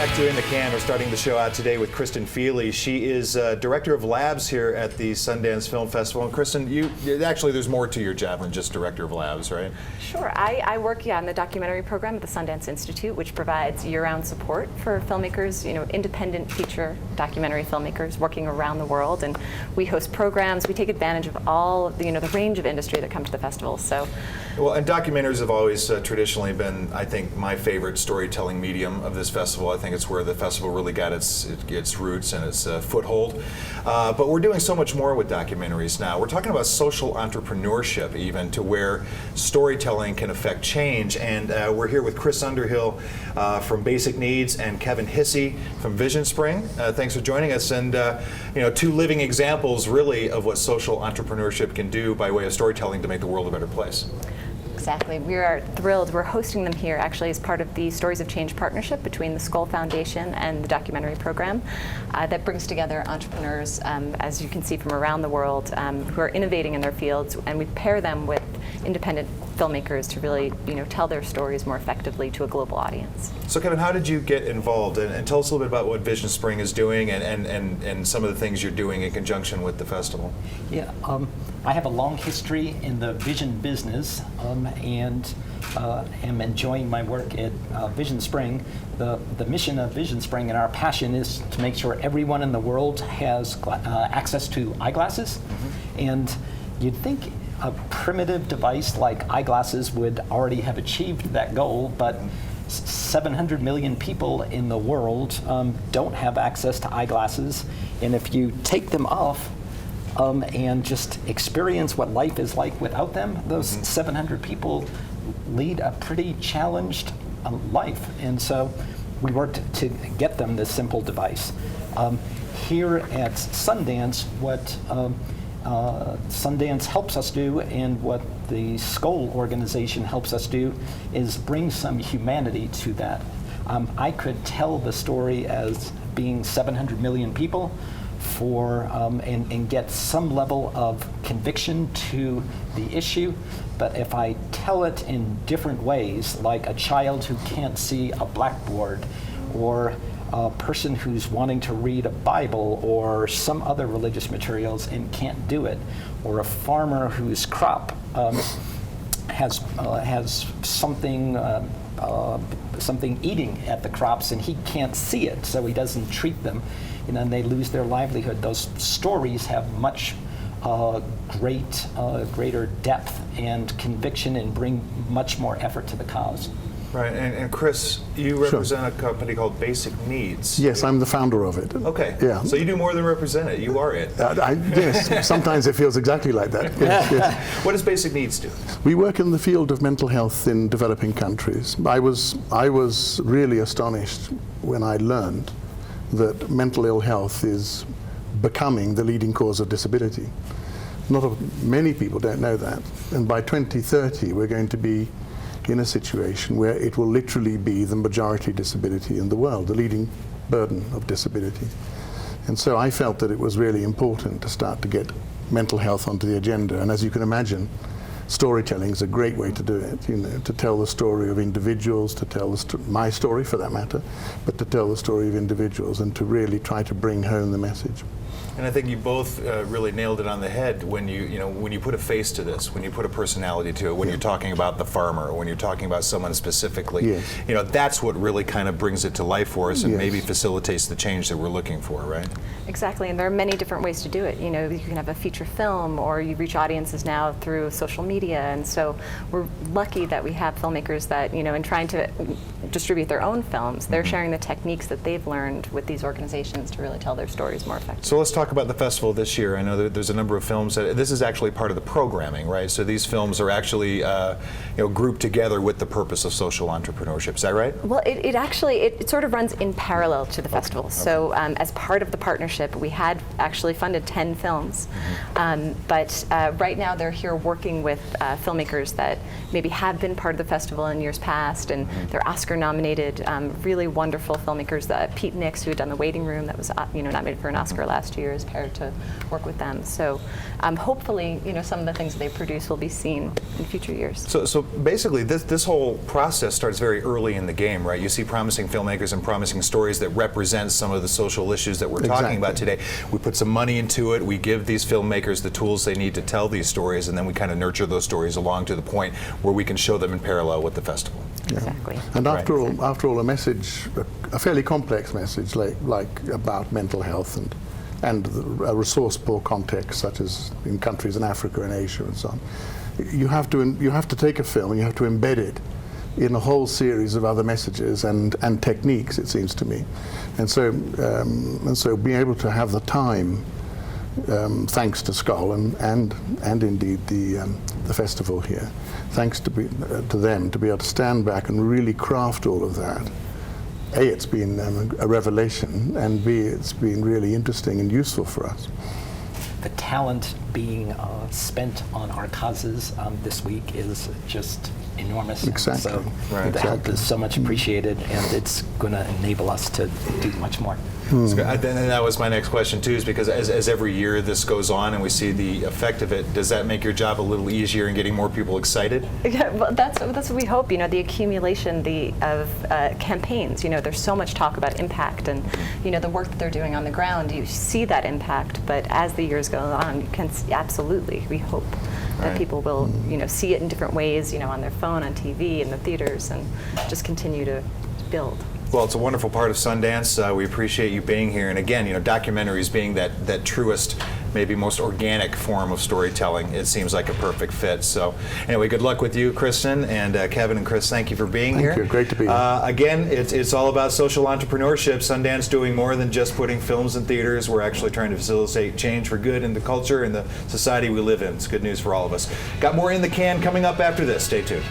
back to In the Can. We're starting the show out today with Kristen Feely. She is Director of Labs here at the Sundance Film Festival. And Kristen, actually there's more to your job than just Director of Labs, right? Sure. I work in the documentary program at the Sundance Institute, which provides year-round support for filmmakers, independent feature documentary filmmakers working around the world. And we host programs. We take advantage of all the range of industry that come to the festival. So, well, and documentaries have always traditionally been, I think, my favorite storytelling medium of this festival. I think it's where the festival really got its roots and its foothold. But we're doing so much more with documentaries now. We're talking about social entrepreneurship, even, to where storytelling can affect change. And we're here with Chris Underhill from Basic Needs and Kevin Hissey from Vision Spring. Thanks for joining us. And two living examples, really, of what social entrepreneurship can do by way of storytelling to make the world a better place. Exactly. We are thrilled. We're hosting them here actually as part of the Stories of Change partnership between the Skoll Foundation and the documentary program that brings together entrepreneurs, as you can see, from around the world who are innovating in their fields, and we pair them with independent filmmakers to really tell their stories more effectively to a global audience. So Kevin, how did you get involved? And tell us a little bit about what Vision Spring is doing and some of the things you're doing in conjunction with the festival. Yeah, I have a long history in the vision business and am enjoying my work at Vision Spring. The mission of Vision Spring and our passion is to make sure everyone in the world has access to eyeglasses. Mm-hmm. And you'd think a primitive device like eyeglasses would already have achieved that goal, but 700 million people in the world don't have access to eyeglasses. And if you take them off and just experience what life is like without them, those 700 people lead a pretty challenged life. And so we worked to get them this simple device. Here at Sundance, what Sundance helps us do and what the Skoll organization helps us do is bring some humanity to that. I could tell the story as being 700 million people and get some level of conviction to the issue, but if I tell it in different ways, like a child who can't see a blackboard, or a person who's wanting to read a Bible or some other religious materials and can't do it, or a farmer whose crop has something eating at the crops and he can't see it, so he doesn't treat them, and they lose their livelihood. Those stories have much greater depth and conviction and bring much more effort to the cause. Right, and Chris, you represent a company called Basic Needs. Yes, I'm the founder of it. Okay, yeah. So you do more than represent it, you are it. Yes, sometimes it feels exactly like that. Yes, yes. What does Basic Needs do? We work in the field of mental health in developing countries. I was really astonished when I learned that mental ill health is becoming the leading cause of disability. Many people don't know that, and by 2030 we're going to be in a situation where it will literally be the majority disability in the world, the leading burden of disability. And so I felt that it was really important to start to get mental health onto the agenda. And as you can imagine, storytelling is a great way to do it, to tell the story of individuals, to tell my story for that matter, but to tell the story of individuals and to really try to bring home the message. And I think you both really nailed it on the head when you put a face to this, when you put a personality to it, when you're talking about the farmer, or when you're talking about someone specifically. Yes. That's what really kind of brings it to life for us and Yes. maybe facilitates the change that we're looking for, right? Exactly, and there are many different ways to do it. You can have a feature film, or you reach audiences now through social media, and so we're lucky that we have filmmakers that, in trying to distribute their own films, they're sharing the techniques that they've learned with these organizations to really tell their stories more effectively. So let's talk about the festival this year. I know that there's a number of films this is actually part of the programming, right? So these films are actually grouped together with the purpose of social entrepreneurship. Is that right? Well, it sort of runs in parallel to the festival. Okay. So as part of the partnership, we had actually funded 10 films, but right now they're here working with filmmakers that maybe have been part of the festival in years past, and they're Oscar-nominated, really wonderful filmmakers. Pete Nix, who had done The Waiting Room, that was nominated for an Oscar last year. years paired to work with them. So hopefully, some of the things that they produce will be seen in future years. So basically, this whole process starts very early in the game, right? You see promising filmmakers and promising stories that represent some of the social issues that we're talking about today. We put some money into it. We give these filmmakers the tools they need to tell these stories, and then we kind of nurture those stories along to the point where we can show them in parallel with the festival. Yeah. Exactly. And after all, a message, a fairly complex message, like about mental health and a resource-poor context, such as in countries in Africa and Asia and so on. You have to take a film and you have to embed it in a whole series of other messages and techniques, it seems to me. And so being able to have the time, thanks to Skoll and indeed the festival here, thanks to them to be able to stand back and really craft all of that. A, it's been a revelation, and B, it's been really interesting and useful for us. The talent being spent on our causes this week is just enormous. Exactly. So Right. the help is so much appreciated, and it's going to enable us to do much more. And that was my next question too, is because as every year this goes on and we see the effect of it, does that make your job a little easier in getting more people excited? Yeah, well, that's what we hope. The accumulation of campaigns. There's so much talk about impact, and the work that they're doing on the ground. You see that impact, but as the years go on, you can absolutely. We hope that people will, see it in different ways. On their phone, on TV, in the theaters, and just continue to build. Well, it's a wonderful part of Sundance. We appreciate you being here. And again, documentaries being that truest, maybe most organic form of storytelling, it seems like a perfect fit. So anyway, good luck with you, Kristen, and Kevin and Chris, thank you for being here. Thank you. Great to be here. Again, it's all about social entrepreneurship. Sundance doing more than just putting films in theaters. We're actually trying to facilitate change for good in the culture and the society we live in. It's good news for all of us. Got more in the can coming up after this. Stay tuned.